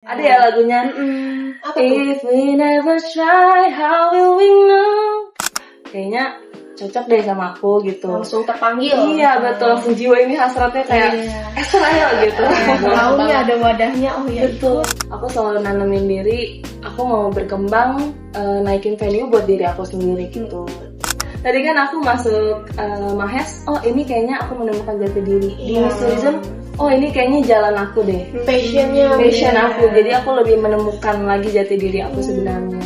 Ada ya lagunya. Apa tuh? If we never try, how will we know? Kayaknya cocok deh sama aku gitu. Langsung terpanggil. Iya betul, langsung jiwa ini hasratnya kayak Israel gitu. Maunya ada wadahnya. Oh iya. Betul. Aku selalu nanemin diri, aku mau berkembang, naikin value buat diri aku sendiri gitu. Tadi kan aku masuk Mahes, oh ini kayaknya aku menemukan jati diri. Di Miss Tourism, oh ini kayaknya jalan aku deh. Passion aku, jadi aku lebih menemukan lagi jati diri aku sebenarnya.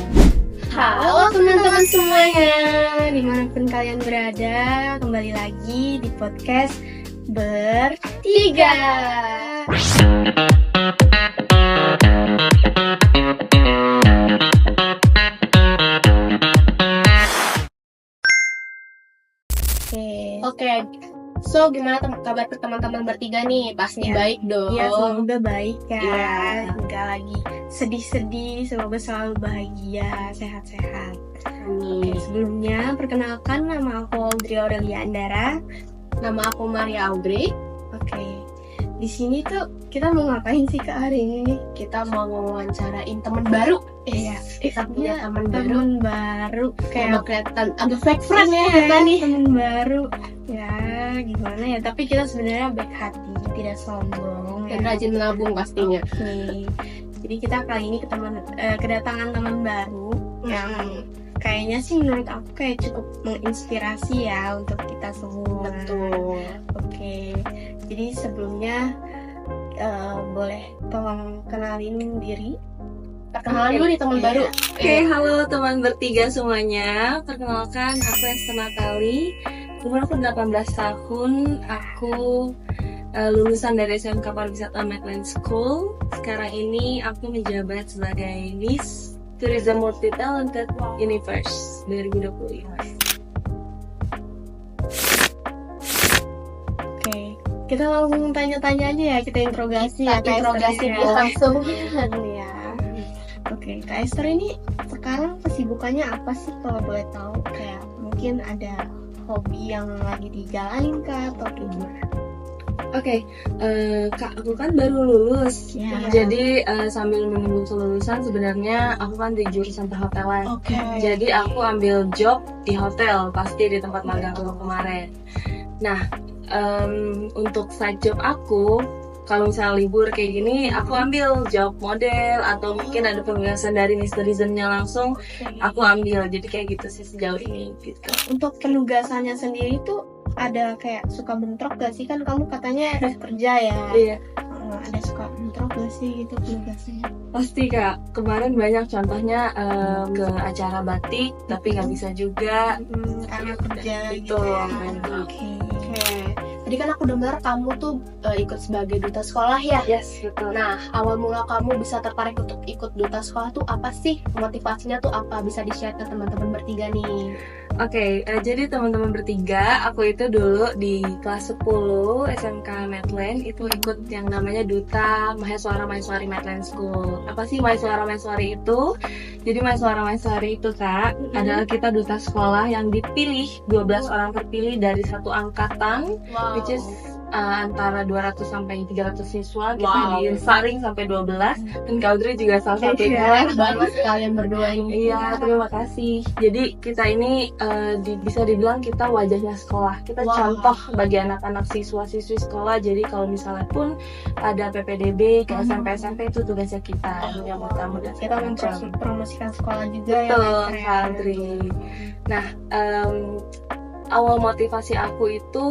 Halo teman-teman semuanya, dimanapun kalian berada, kembali lagi di podcast Bertiga. Oke. So gimana kabar teman-teman bertiga nih? Pasti baik dong. Iya, semoga baik ya. Iya. Enggak lagi sedih-sedih, semoga selalu bahagia, sehat-sehat. Oke, sebelumnya perkenalkan nama aku Audrey Aurelia Andara. Nama aku Maria Audrey. Oke. Di sini tuh kita mau ngapain sih Kak hari ini? Kita mau wawancarain teman baru. Iya, Kita punya teman baru. teman baru Kayak kayak kelihatan agak fake friend ya kita nih. teman baru. Ya, gimana ya? Tapi kita sebenarnya baik hati, tidak sombong. Dan rajin menabung pastinya. Oke. Jadi kita kali ini kedatangan teman baru yang kayaknya sih menurut aku kayak cukup menginspirasi ya untuk kita semua. Betul. Oke. Jadi sebelumnya boleh tolong kenalin diri. Perkenalan dulu nih teman baru. Oke, halo teman bertiga semuanya. Perkenalkan, aku Esther Natali. Umur aku 18 tahun. Aku lulusan dari SMK Pariwisata Medland School. Sekarang ini aku menjabat sebagai Miss Tourism Multi Talented Universe 2025. Oke. Kita langsung tanya-tanya aja ya, kita interogasi ya. Kak Interogasi Esther, dia ya. langsung. Ya. Oke, Kak Esther ini sekarang kesibukannya apa sih kalau boleh tahu? Kayak mungkin ada hobi yang lagi dijalanin kah atau gimana? Oke, Kak, aku kan baru lulus. Ya. Jadi sambil menunggu kelulusan sebenarnya aku kan di jurusan perhotelan. Oke. Jadi aku ambil job di hotel, pasti di tempat magang aku kemarin. Nah, untuk side job aku, kalau misalnya libur kayak gini, aku ambil job model atau mungkin ada penugasan dari Miss Tourism-nya langsung, aku ambil. Jadi kayak gitu sih sejauh ini gitu. Untuk penugasannya sendiri tuh ada kayak suka bentrok gak sih? Kan kamu katanya kerja ya. Iya, Ada suka bentrok gak sih gitu penugasannya? pasti Kak. Kemarin banyak contohnya ke acara batik, tapi nggak bisa juga. Karena kerja gitu Betul. ya. Oke. Tadi kan aku dengar kamu tuh ikut sebagai duta sekolah ya. Yes, betul. Nah, awal mula kamu bisa tertarik untuk ikut duta sekolah tuh apa sih? Motivasinya tuh apa? Bisa di-share ke teman-teman bertiga nih. Oke, jadi teman-teman bertiga, aku itu dulu di kelas 10 SMK Medland itu ikut yang namanya Duta Mahasiswa Mahasiswari Medland School. Apa sih Mahasiswa Mahasiswari itu? Jadi Mahasiswa Mahasiswari itu Kak, adalah kita duta sekolah yang dipilih 12 orang terpilih dari satu angkatan, Wow. which is antara 200 sampai 300 siswa, kita Wow. disaring sampai 12, dan Kak Audrey juga salah satunya. Banget kalian berdua ini. Iya, terima kasih. Jadi kita ini bisa dibilang kita wajahnya sekolah. Kita Wow. contoh bagi anak-anak siswa-siswi sekolah. Jadi kalau misalnya pun ada PPDB ke SMP itu tugasnya kita yang utama dan Kita segala macam. mempromosikan sekolah juga ya. Betul, Kak, ya. Kak Audrey. Nah, awal motivasi aku itu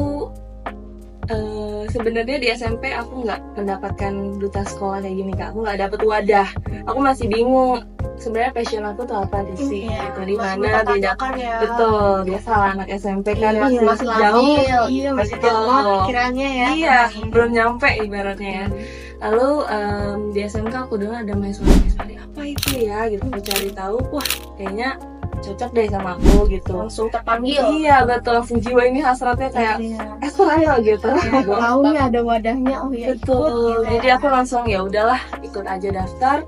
sebenarnya di SMP aku nggak mendapatkan duta sekolah kayak gini Kak. Aku nggak dapet wadah. Aku masih bingung sebenarnya passion aku tuh apa sih Iya, gitu, di Masih mana beda. bertanya-tanya ya. Betul, biasalah anak SMP kan Iya, masih masih jauh. labil. Iya, masih Betul. jauh pikirannya ya. Iya, belum nyampe ibaratnya ya. Lalu di SMK aku dengar ada mahasiswa-mahasiswa apa itu ya gitu. Aku cari tahu, wah kayaknya cocok deh sama aku gitu. Langsung terpanggil. Iya betul, langsung jiwa ini hasratnya kayak Iya. Israel gitu. Maunya ada wadahnya, oh ya ikut Betul. gitu. Jadi aku langsung ya udahlah ikut aja daftar.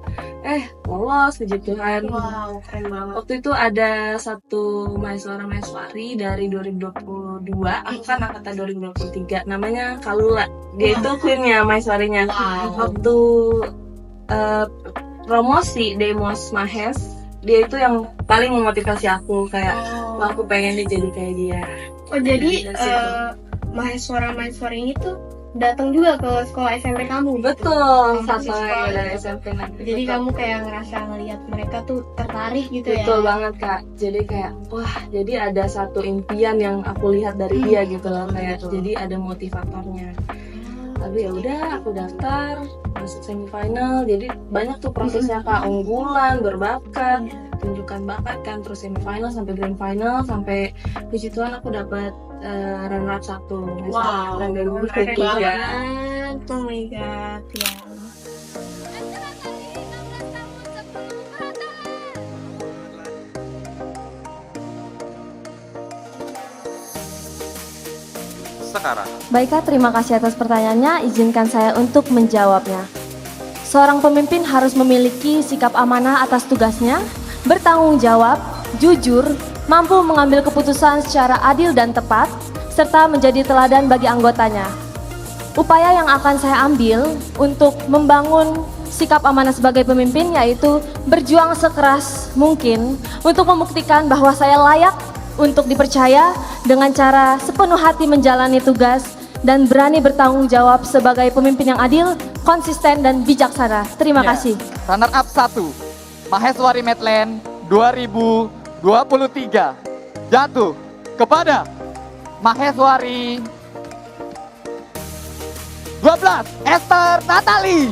Lolos, puji Tuhan. Wow, keren banget. Waktu itu ada satu mahasiswa-mahasiswari dari 2022, aku kan angkatan 2023, namanya Kalula. Dia itu queennya mahasiswarinya. Wow. Waktu eh, promosi Demos Mahes, dia itu yang paling memotivasi aku kayak wah, aku pengen nih jadi kayak dia. Oh jadi Dari situ. mahasiswa-mahasiswa ini tuh datang juga ke sekolah SMP kamu? Betul, satu sekolah dari itu. SMP nanti. Jadi Betul. kamu kayak ngerasa ngelihat mereka tuh tertarik gitu ya? Betul banget Kak. Jadi kayak wah, jadi ada satu impian yang aku lihat dari dia gitu loh kayak. betul. Jadi ada motivatornya. Tapi ya udah, aku daftar masuk semifinal. Jadi banyak tuh prosesnya Kak, unggulan, berbakat, tunjukkan bakat kan, terus semifinal sampai grand final, sampai puji Tuhan aku dapat runner up 1. Wow, dan Keren 2023. banget. Oh my god, ya. Sekarang, Baiklah, terima kasih atas pertanyaannya. Izinkan saya untuk menjawabnya. Seorang pemimpin harus memiliki sikap amanah atas tugasnya, bertanggung jawab, jujur, mampu mengambil keputusan secara adil dan tepat, serta menjadi teladan bagi anggotanya. Upaya yang akan saya ambil untuk membangun sikap amanah sebagai pemimpin yaitu berjuang sekeras mungkin untuk membuktikan bahwa saya layak untuk dipercaya dengan cara sepenuh hati menjalani tugas dan berani bertanggung jawab sebagai pemimpin yang adil, konsisten dan bijaksana. Terima Ya. kasih. runner up 1, Maheswari Medland 2023 jatuh kepada Maheswari 12, Esther Natali.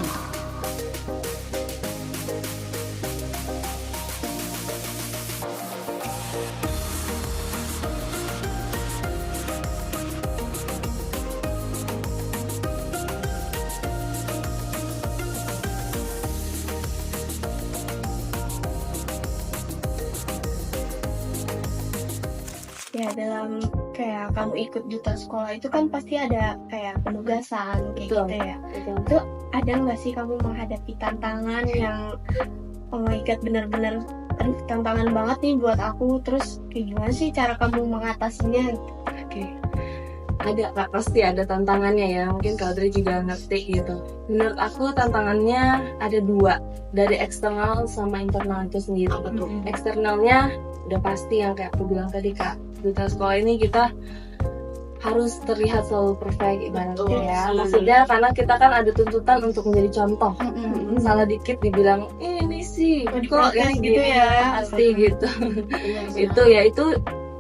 Ya dalam kayak kamu ikut duta sekolah itu kan pasti ada kayak penugasan kayak Betul. gitu ya. Betul. Itu ada nggak sih kamu menghadapi tantangan yang oh my god benar-benar aduh, tantangan banget nih buat aku, terus kayak gimana sih cara kamu mengatasinya? Oke. Ada Kak, pasti ada tantangannya ya. Mungkin Kak Audrey juga ngerti gitu. Menurut aku tantangannya ada 2, dari eksternal sama internal itu sendiri. Eksternalnya udah pasti yang kayak aku bilang tadi Kak, duta sekolah ini kita harus terlihat selalu perfect ibaratnya Betul ya. sih. Maksudnya karena kita kan ada tuntutan untuk menjadi contoh. Salah dikit dibilang ini sih kok diprotes ini gitu gini ya. pasti gitu. Itu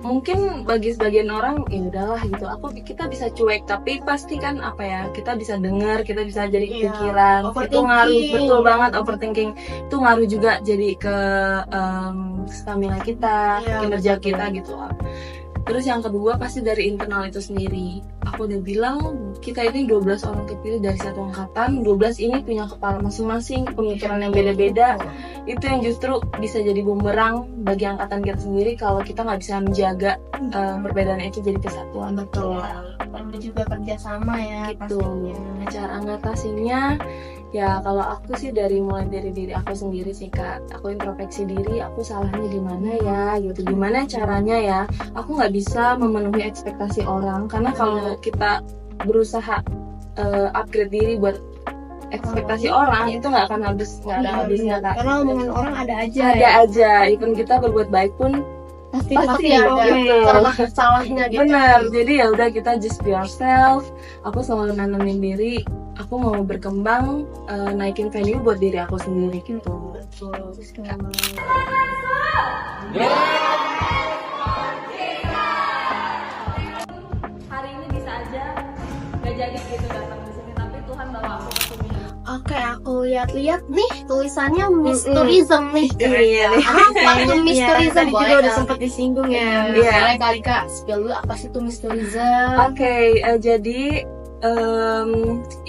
mungkin bagi sebagian orang ya udahlah gitu, kita bisa cuek, tapi pasti kan apa ya, kita bisa dengar, kita bisa jadi Iya, pikiran itu overthinking. ngaruh, betul banget, overthinking itu ngaruh juga jadi ke stamina kita, Iya, kinerja kita gitu lah. Terus yang kedua pasti dari internal itu sendiri. Aku udah bilang kita ini 12 orang terpilih dari satu angkatan, 12 ini punya kepala masing-masing, pemikiran yang beda-beda. Itu yang justru bisa jadi bumerang bagi angkatan kita sendiri kalau kita nggak bisa menjaga perbedaan itu jadi kesatuan. Betul. Perlu juga kerjasama ya Gitu. pastinya. Cara ngatasinnya ya kalau aku sih mulai dari diri aku sendiri sih Kak. Aku introspeksi diri, aku salahnya di mana ya gitu. Gimana caranya ya? Aku nggak bisa memenuhi ekspektasi orang karena kalau kita berusaha upgrade diri buat ekspektasi orang itu nggak akan nggak ada habisnya Kak. Karena omongan orang ada aja. Ada aja, even kita berbuat baik pun Pasti ada gitu. salahnya gitu. benar. Jadi ya udah kita just be ourselves. Aku selalu nanamin diri, aku mau berkembang, naikin value buat diri aku sendiri gitu. Hari ini bisa aja nggak jadi gitu datang di sini, tapi Tuhan bawa aku ke sini. Oke, aku lihat-lihat nih tulisannya Miss Tourism nih. Iya nih. Apa tuh Miss Iya, Tourism? tadi juga Boleh udah kali. sempat disinggung ya. Iya. Boleh kali Kak, spill dulu apa sih tuh Miss Tourism? Oke, jadi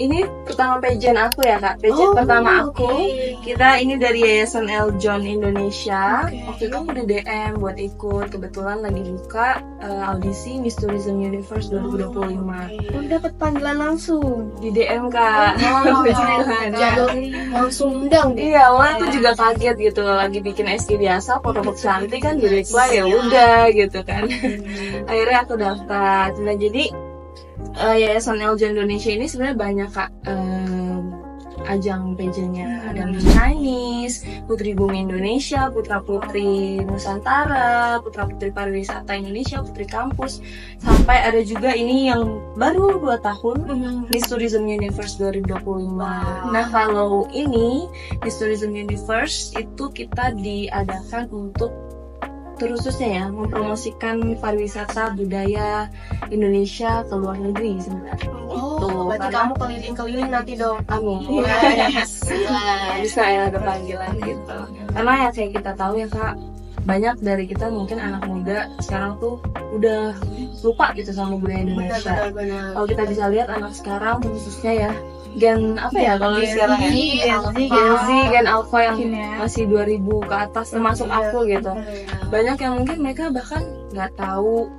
ini pertama pageant aku ya Kak. Pageant Oh, pertama aku. oke. Kita ini dari Yayasan El John Indonesia. Oke. Waktu itu aku di DM buat ikut. Kebetulan lagi buka audisi Miss Tourism Universe 2025. Udah dapat panggilan langsung. Di DM Kak. Oh, Puji Tuhan. jalur langsung undang deh. Iya, awalnya aku juga kaget gitu, lagi bikin SG biasa, foto-foto cantik kan di reply ya udah gitu kan. Akhirnya aku daftar. Nah jadi Yayasan El John Indonesia ini sebenarnya banyak Kak ajang pageantnya. Ada Miss Chinese, Putri Bumi Indonesia, Putra Putri Nusantara, Putra Putri Pariwisata Indonesia, Putri Kampus, sampai ada juga ini yang baru 2 tahun, Miss Tourism Universe 2025. Nah, kalau ini Miss Tourism Universe itu kita diadakan untuk terususnya ya, mempromosikan pariwisata budaya Indonesia ke luar negeri sebenarnya. Oh, berarti karena- kamu keliling-keliling nanti dong. Amin. Yes. Bisa ya ada panggilan gitu. Karena ya kayak kita tahu ya Kak, banyak dari kita mungkin anak muda sekarang tuh udah lupa gitu sama budaya Indonesia. Benar. Kalau kita bisa lihat anak sekarang khususnya ya Gen apa ya kalau Gen sekarang Z, ya? Gen Z, Gen Z, Gen Alpha yang Mungkin ya. masih 2000 ke atas termasuk aku gitu. Banyak yang mungkin mereka bahkan nggak tahu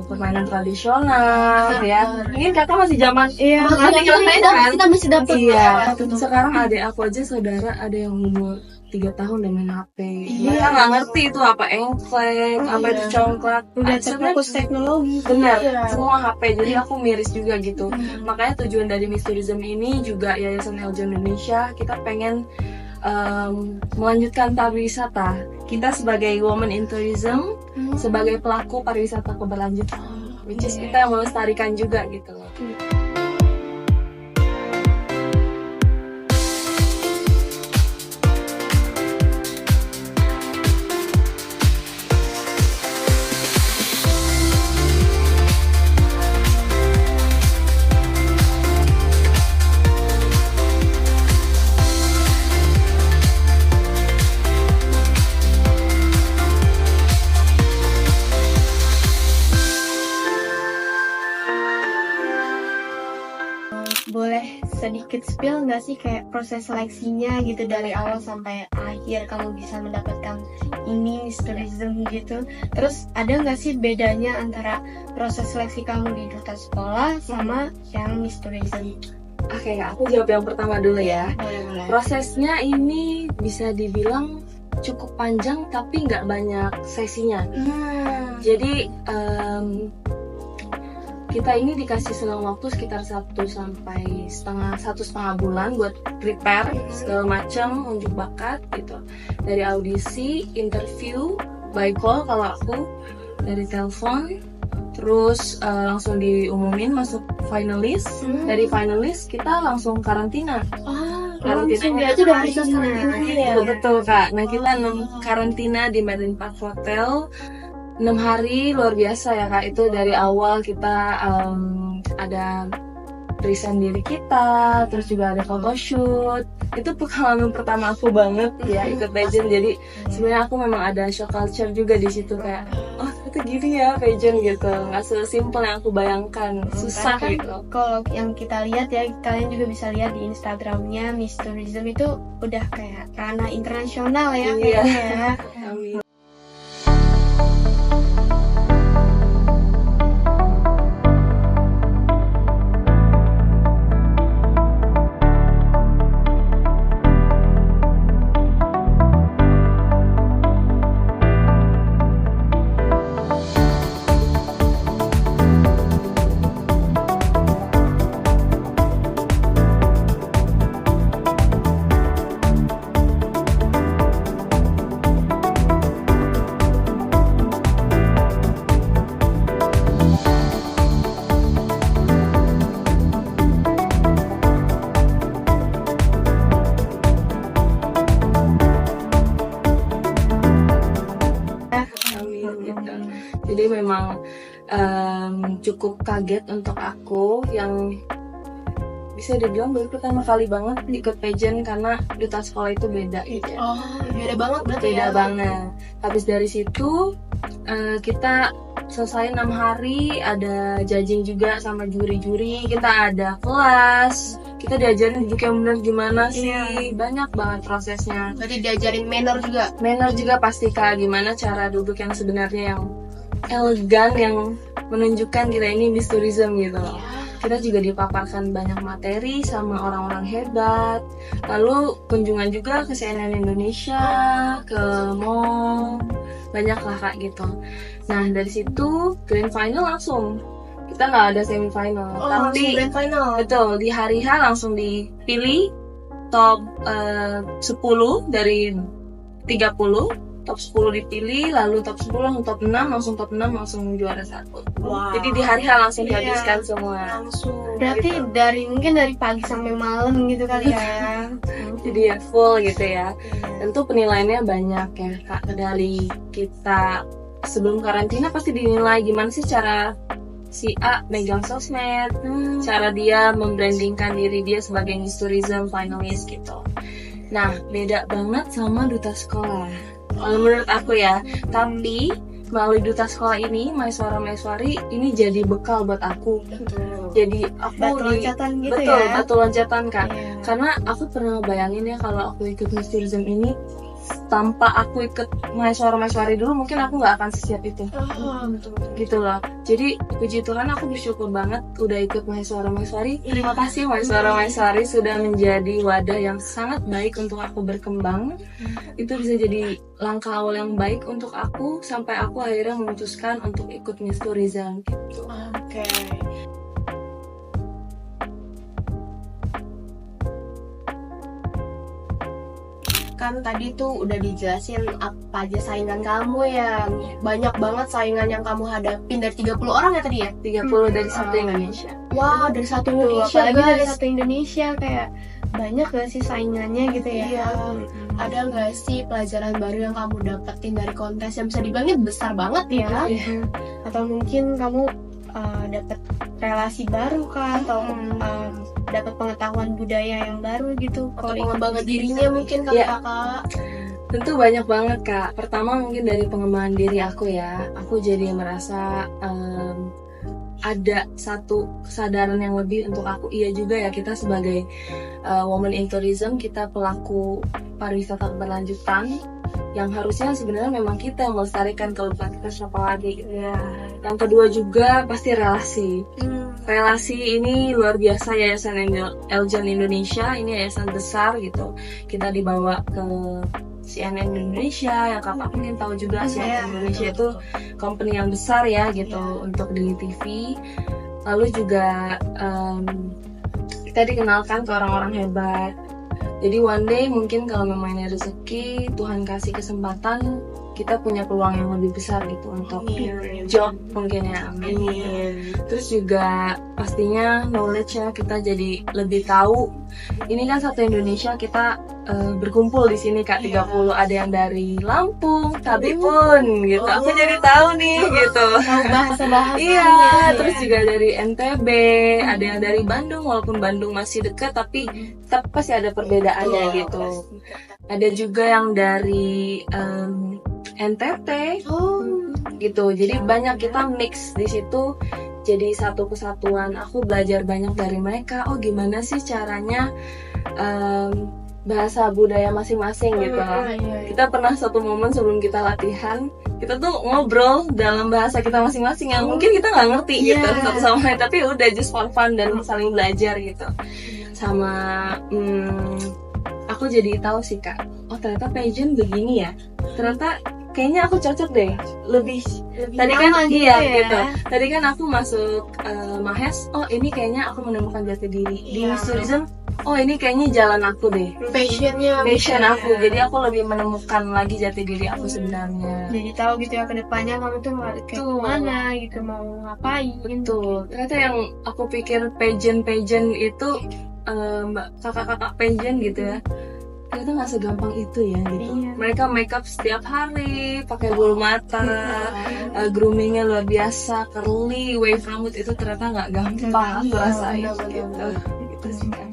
permainan tradisional ya. Mungkin kakak masih zaman Makanya kita masih dapat. iya. Sekarang adik aku aja saudara ada yang umur 3 tahun dan main HP. Mereka nggak ngerti itu apa engklek, apa itu congklak. Udah Sebenarnya terfokus teknologi. benar, Iya. semua HP. Jadi aku miris juga gitu. Makanya tujuan dari Miss Tourism ini juga Yayasan Eljo Indonesia, kita pengen melanjutkan pariwisata. Kita sebagai Women in Tourism, sebagai pelaku pariwisata keberlanjutan, which is kita melestarikan juga gitu loh. Boleh sedikit spill nggak sih kayak proses seleksinya gitu dari awal sampai akhir kamu bisa mendapatkan ini Miss Tourism gitu. Terus ada nggak sih bedanya antara proses seleksi kamu di duta sekolah sama yang Miss Tourism? Oke, Kak, aku jawab yang pertama dulu ya. Boleh. Prosesnya ini bisa dibilang cukup panjang tapi nggak banyak sesinya. Jadi kita ini dikasih selang waktu sekitar 1 sampai setengah bulan buat prepare segala macam, unjuk bakat gitu. Dari audisi, interview, by call kalau aku, dari telepon, terus langsung diumumin masuk finalis. Dari finalis kita langsung karantina. Langsung dia tuh udah bisa karantina ya. Betul Kak. Nah kita karantina di Medlin Park Hotel 6 hari, luar biasa ya Kak. Itu dari awal kita ada present diri kita, terus juga ada photoshoot. Itu pengalaman pertama aku banget ya ikut pageant. Jadi sebenarnya aku memang ada shock culture juga di situ kayak, oh itu gini ya pageant gitu. Nggak sesimpel yang aku bayangkan, susah Kan gitu. kalau yang kita lihat ya, kalian juga bisa lihat di Instagramnya Miss Tourism itu udah kayak ranah internasional ya Iya. kayaknya ya. Amin. Amin, gitu. Jadi memang cukup kaget untuk aku yang bisa dibilang baru pertama kali banget ikut pageant karena duta sekolah itu beda gitu ya. Oh, beda banget berarti Beda ya. banget. Habis dari situ kita selesai 6 hari, ada judging juga sama juri-juri, kita ada kelas, kita diajarin duduk yang benar gimana sih, banyak banget prosesnya. Berarti diajarin manner juga. Manner juga pasti Kak, gimana cara duduk yang sebenarnya yang elegan, yang menunjukkan kita ini Miss Tourism gitu loh. Kita juga dipaparkan banyak materi sama orang-orang hebat. Lalu kunjungan juga ke CNN Indonesia, ke mall, banyak lah Kak gitu. Nah dari situ grand final langsung. Kita nggak ada semifinal, Oh, langsung tapi grand final. betul di hari H langsung dipilih top 10 dari 30, top 10 dipilih, lalu top 10 langsung top 6, langsung juara 1. Wow. Jadi di hari H langsung Iya. dihabiskan semua. Langsung. Berarti mungkin dari pagi sampai malam gitu kali ya. Jadi ya full gitu ya. Tentu penilaiannya banyak ya Kak, dari kita sebelum karantina pasti dinilai gimana sih cara si A megang sosmed, cara dia membrandingkan diri dia sebagai Miss Tourism finalist gitu. Nah, beda banget sama duta sekolah. Kalau menurut aku ya, tapi melalui duta sekolah ini, mahasiswa mahasiswari ini jadi bekal buat aku. Jadi aku Batu loncatan gitu betul, ya. batu loncatan Kak. Iya. Karena aku pernah bayangin ya kalau aku ikut Miss Tourism ini tanpa aku ikut mahasiswa-mahasiswari dulu mungkin aku nggak akan sesiap itu gitu loh. Jadi puji Tuhan aku bersyukur banget udah ikut mahasiswa-mahasiswari. Terima kasih mahasiswa-mahasiswari sudah menjadi wadah yang sangat baik untuk aku berkembang. Itu bisa jadi langkah awal yang baik untuk aku sampai aku akhirnya memutuskan untuk ikut Miss Tourism gitu. Oke. Kan tadi tuh udah dijelasin apa aja saingan kamu ya. Banyak banget saingan yang kamu hadapin dari 30 orang ya tadi ya? 30 dari satu Indonesia. Wah, dari satu Tuh, Indonesia apalagi dari guys. satu Indonesia kayak banyak gak sih saingannya gitu ya. Iya. Ada nggak sih pelajaran baru yang kamu dapetin dari kontes yang bisa dibilang besar banget ya? Atau mungkin kamu dapat relasi baru kah, atau dapat pengetahuan budaya yang baru gitu. Atau Kalau pengembangan ikut dirinya mungkin kali Iya. kakak. Tentu banyak banget Kak. Pertama mungkin dari pengembangan diri aku ya. Aku jadi merasa ada satu kesadaran yang lebih untuk aku. Iya juga ya, kita sebagai woman in tourism, kita pelaku pariwisata berlanjutan yang harusnya sebenarnya memang kita yang melestarikan, kalau bukan kita siapa lagi gitu ya. Yang kedua juga pasti relasi. Relasi ini luar biasa. Yayasan Eljan Indonesia ini yayasan besar gitu. Kita dibawa ke CNN Indonesia, yang kakak mungkin tahu juga CNN Indonesia itu company yang besar ya gitu untuk di TV. Lalu juga kita dikenalkan ke orang-orang hebat. Jadi one day mungkin kalau memangnya rezeki, Tuhan kasih kesempatan, kita punya peluang yang lebih besar gitu untuk job mungkin ya. Amin. Terus juga pastinya knowledge ya, kita jadi lebih tahu. Ini kan satu Indonesia, kita berkumpul di sini Kak, 30. Ada yang dari Lampung, tapi pun gitu. Aku jadi tahu nih gitu. tahu bahasa-bahasa. Iya, terus juga dari NTB, ada yang dari Bandung, walaupun Bandung masih dekat, tapi tetap pasti ada perbedaannya gitu. Ada juga yang dari NTT, gitu. Jadi banyak, kita mix di situ, jadi satu kesatuan. Aku belajar banyak dari mereka. Oh gimana sih caranya bahasa budaya masing-masing gitu. Kita pernah satu momen sebelum kita latihan, kita tuh ngobrol dalam bahasa kita masing-masing yang mungkin kita nggak ngerti gitu satu sama lain, tapi udah just for fun dan saling belajar gitu. Sama aku jadi tahu sih Kak, oh ternyata pageant begini ya, ternyata kayaknya aku cocok deh, lebih tadi kan iya gitu. Tadi kan aku masuk Mahes, oh ini kayaknya aku menemukan jati diri. Di Miss Tourism, oh ini kayaknya jalan aku deh, passion aku. Jadi aku lebih menemukan lagi jati diri aku sebenarnya. Jadi tahu gitu ya ke depannya kamu tuh mau kayak kemana gitu, mau ngapain. Betul. Ternyata yang aku pikir pageant itu kakak-kakak pageant gitu ya, ternyata nggak segampang itu ya gitu. Mereka makeup setiap hari, pakai bulu mata, groomingnya luar biasa, curly, wave rambut, itu ternyata nggak gampang aku rasain gitu. Gitu sih kan.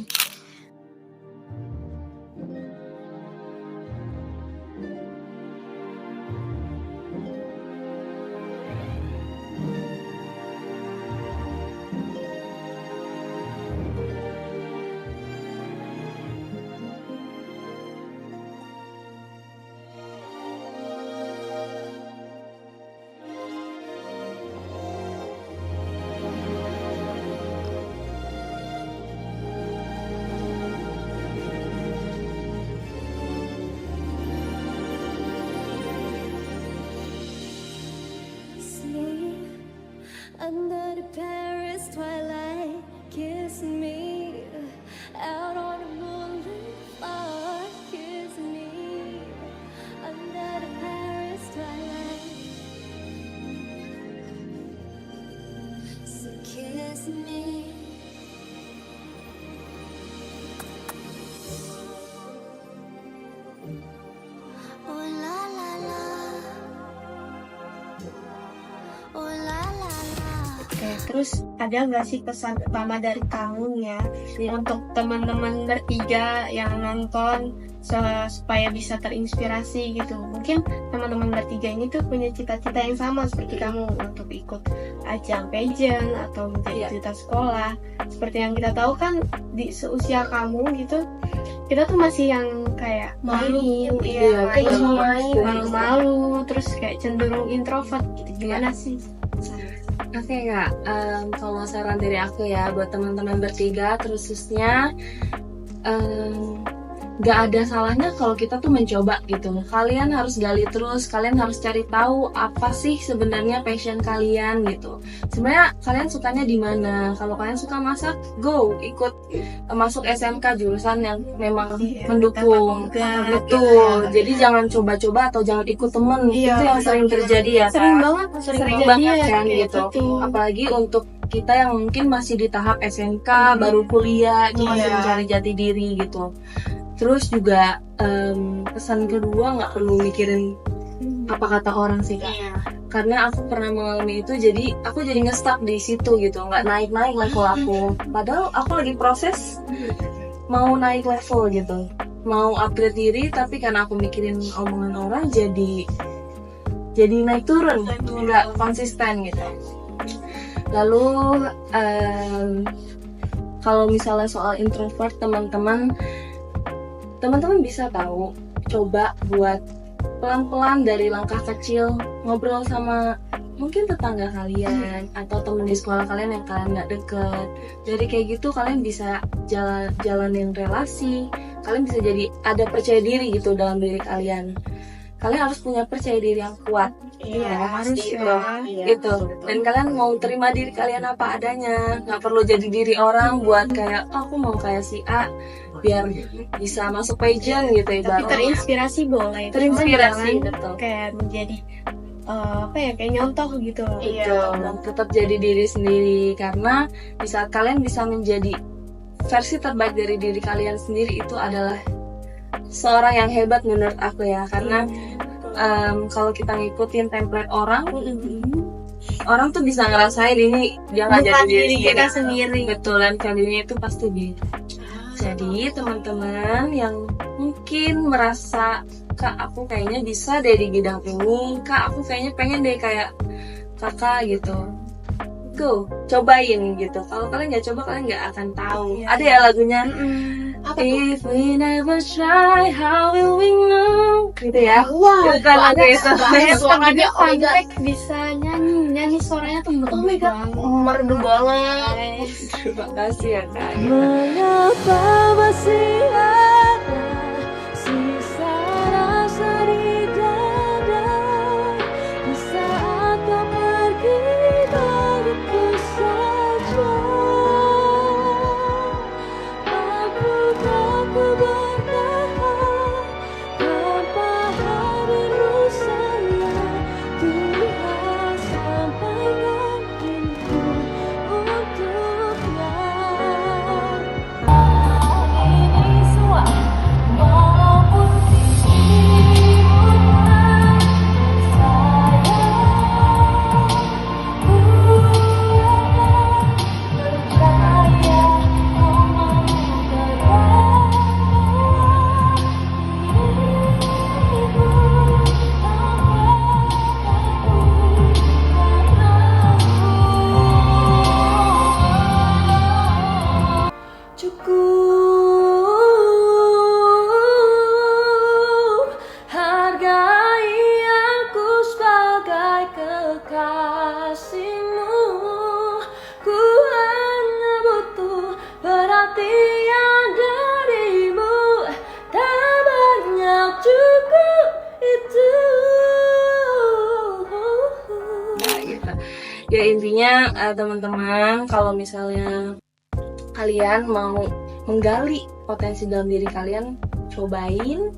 Under the Paris twilight, kiss me out on the moonlit Oke, terus ada nggak sih pesan utama dari kamu ya untuk teman-teman bertiga yang nonton supaya bisa terinspirasi gitu? Mungkin teman-teman bertiga ini tuh punya cita-cita yang sama seperti kamu untuk ikut ajang pageant atau menjadi duta sekolah. Seperti yang kita tahu kan di seusia kamu gitu, kita tuh masih yang kayak malu, malu-malu, terus kayak cenderung introvert gitu. Gimana sih? Oke Kak, kalau saran dari aku ya buat teman-teman bertiga khususnya nggak ada salahnya kalau kita tuh mencoba gitu. Kalian harus gali terus, kalian harus cari tahu apa sih sebenarnya passion kalian gitu. Sebenarnya kalian sukanya di mana? Kalau kalian suka masak, go ikut masuk SMK jurusan yang memang mendukung. Betul. Jadi jangan coba-coba atau jangan ikut temen. Itu yang sering terjadi ya. Sering banget kan ya, gitu. betul. Apalagi untuk kita yang mungkin masih di tahap SMK, baru kuliah, itu masih mencari jati diri gitu. Terus juga pesan kedua nggak perlu mikirin apa kata orang sih Kak. Karena aku pernah mengalami itu, jadi aku jadi nge-stuck di situ gitu, nggak naik-naik level aku. Padahal aku lagi proses mau naik level gitu, mau upgrade diri, tapi karena aku mikirin omongan orang jadi naik turun, nggak konsisten gitu. Lalu kalau misalnya soal introvert, teman-teman bisa tahu, coba buat pelan-pelan dari langkah kecil, ngobrol sama mungkin tetangga kalian atau temen di sekolah kalian yang kalian nggak deket. Dari kayak gitu kalian bisa jalanin relasi, kalian bisa jadi ada percaya diri gitu dalam diri kalian. Kalian harus punya percaya diri yang kuat. Harus Gitu. Dan kalian mau terima diri kalian apa adanya, nggak perlu jadi diri orang buat kayak aku mau kayak si A biar bisa masuk pageant gitu Tapi ibaratnya. terinspirasi boleh. Terinspirasi, Cuman jangan betul. kayak menjadi kayak nyontoh gitu. Dan tetap jadi diri sendiri, karena di saat kalian bisa menjadi versi terbaik dari diri kalian sendiri, itu adalah seorang yang hebat menurut aku ya. Karena kalau kita ngikutin template orang tuh bisa ngerasain ini dia nggak jadi diri kita sendiri. Betul, dan value-nya itu pasti beda. Jadi teman-teman yang mungkin merasa Kak aku kayaknya bisa deh di bidang ini, Kak aku kayaknya pengen deh kayak kakak gitu, go cobain gitu. Kalau kalian nggak coba kalian nggak akan tahu. Ada ya lagunya, if we never try how will we know, gitu ya. Wow, Bukan lagu itu. suaranya sampai bisa nyanyi suaranya tuh merdu banget. Terima kasih ya Kak. Mengapa masih ada sisa rasa di dada di saat kau pergi begitu saja? Mampukah ku bertahan tanpa hadirmu sayang? Tuhan sampaikan rindu untuknya. Ini semua walaupun dirimu tak bersayap, ku akan percaya kau mau cukup hargai aku sebagai kekasihmu. Ku hanya butuh perhatian darimu, tak banyak cukup itu. Nah, gitu. Ya intinya teman-teman, kalau misalnya kalian mau menggali potensi dalam diri kalian, cobain,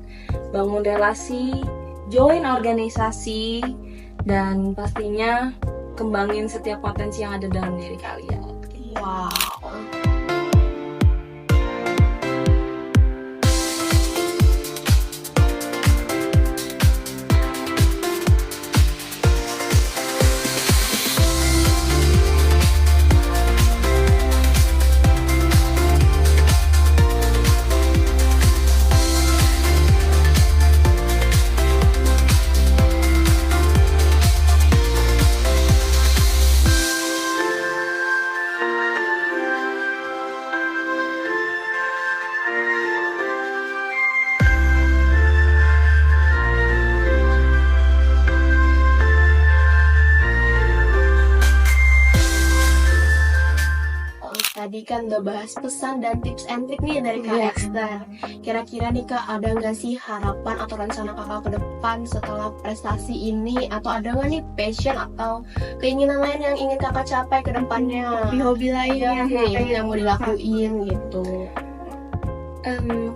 bangun relasi, join organisasi, dan pastinya kembangin setiap potensi yang ada dalam diri kalian. Wow. kan udah bahas pesan dan tips and trik nih dari Kak Iya. Esther. Kira-kira nih Kak, ada nggak sih harapan atau rencana Kakak ke depan setelah prestasi ini? Atau ada nggak nih passion atau keinginan lain yang ingin Kakak capai ke depannya? Hobi-hobi lain yang Yang mau dilakuin gitu.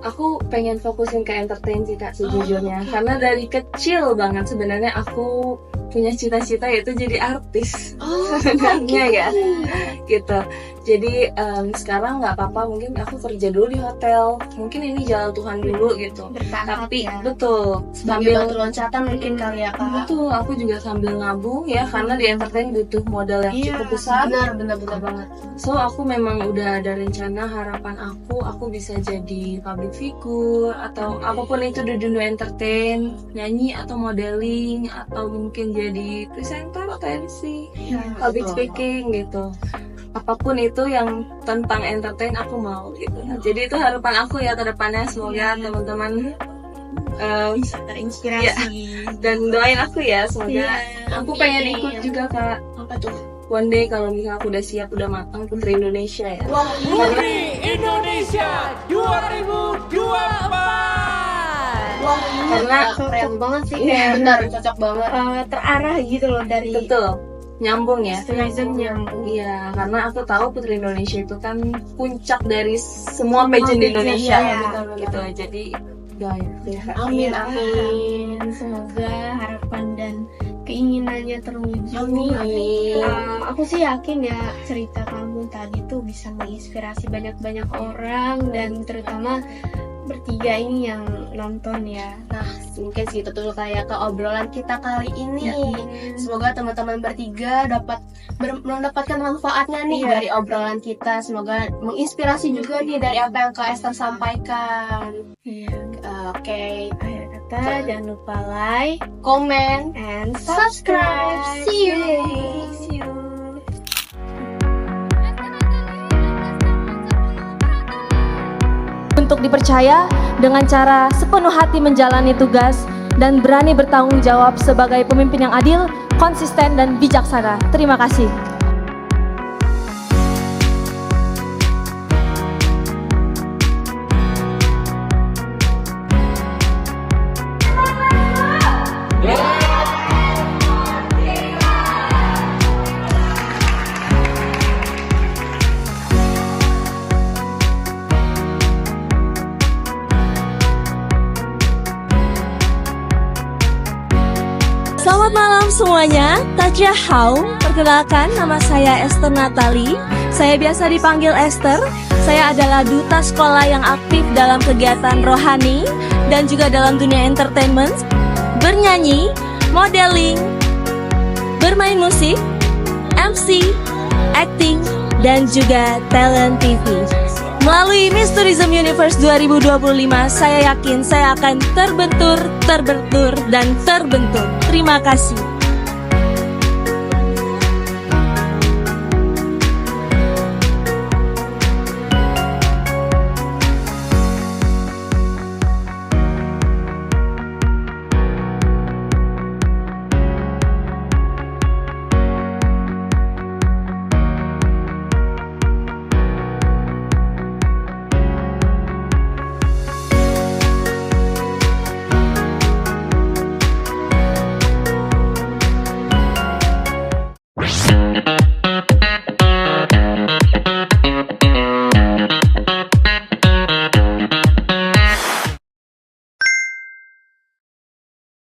Aku pengen fokusin ke entertain sih Kak sejujurnya, karena dari kecil banget sebenarnya aku punya cita-cita yaitu jadi artis. Sebenarnya ya gitu. Jadi sekarang nggak apa-apa, mungkin aku kerja dulu di hotel, mungkin ini jalan Tuhan dulu gitu. bertahap Tapi ya. betul Sebagai sambil batu loncatan mungkin kali ya Kak. betul aku juga sambil nabung ya, karena di entertain butuh modal yang Iya, cukup besar. Benar banget. So aku memang udah ada rencana, harapan aku bisa jadi public figure atau apapun itu di dunia entertain, nyanyi atau modeling atau mungkin jadi presenter atau MC, public betul. speaking gitu. Apapun itu yang tentang entertain aku mau gitu. Jadi itu harapan aku ya ke depannya, semoga teman-teman Terinspirasi. dan doain aku ya, semoga aku pengen ikut juga Kak. Apa tuh? One day kalau misalnya aku udah siap, udah matang, Putri Indonesia ya. Putri Indonesia 2024. Wah, Karena keren banget sih Iya, kayak benar, cocok banget. terarah gitu loh dari betul nyambung ya. tourism nyambung. Iya, karena aku tahu Putri Indonesia itu kan puncak dari semua pageant di Indonesia iya, gitu. Jadi ya. Amin, amin. Semoga harapan dan keinginannya terwujud. Amin. Aku sih yakin ya cerita kamu tadi tuh bisa menginspirasi banyak-banyak orang dan terutama bertiga ini yang nonton ya. Nah, mungkin segitu dulu kayak ke obrolan kita kali ini. Semoga teman-teman bertiga dapat mendapatkan manfaatnya nih dari obrolan kita. Semoga menginspirasi juga nih dari apa yang Kak Esther sampaikan. Iya. Oke, Akhir kata jangan lupa like comment, and subscribe. See you. See you. Untuk dipercaya dengan cara sepenuh hati menjalani tugas dan berani bertanggung jawab sebagai pemimpin yang adil, konsisten, dan bijaksana. Terima kasih. Selamat malam semuanya, Tajahau. Perkenalkan, nama saya Esther Natali. Saya biasa dipanggil Esther. Saya adalah duta sekolah yang aktif dalam kegiatan rohani dan juga dalam dunia entertainment, bernyanyi, modeling, bermain musik, MC, acting, dan juga talent TV. Melalui Miss Tourism Universe 2025, saya yakin saya akan terbentur, dan terbentur. Terima kasih.